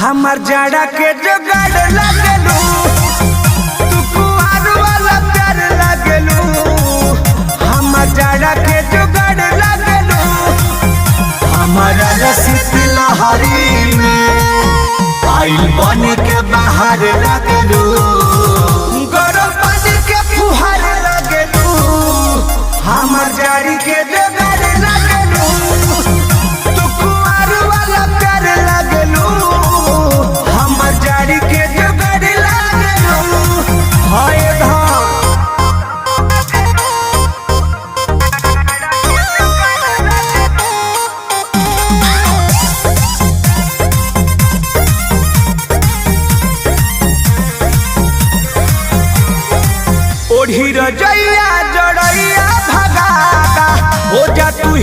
हमार जाड़ा के जुगाड़ लगलू, तू कुआर वाला प्यार लगलू। हमार जाड़ा के जुगाड़ लगलू, हमारा रसिक लहरी में आइल बन के बाहर लगलू। गरम पानी के फुहार लगलू, हमार जाड़ी के जुगाड़ लगलू। तू कुआर वाला प्यार लगलू, हमार जाड़ी के जुगाड़ लगलू। हाय धाम ओढ़ी रजैया जड़ैया भगाता हो जा तू।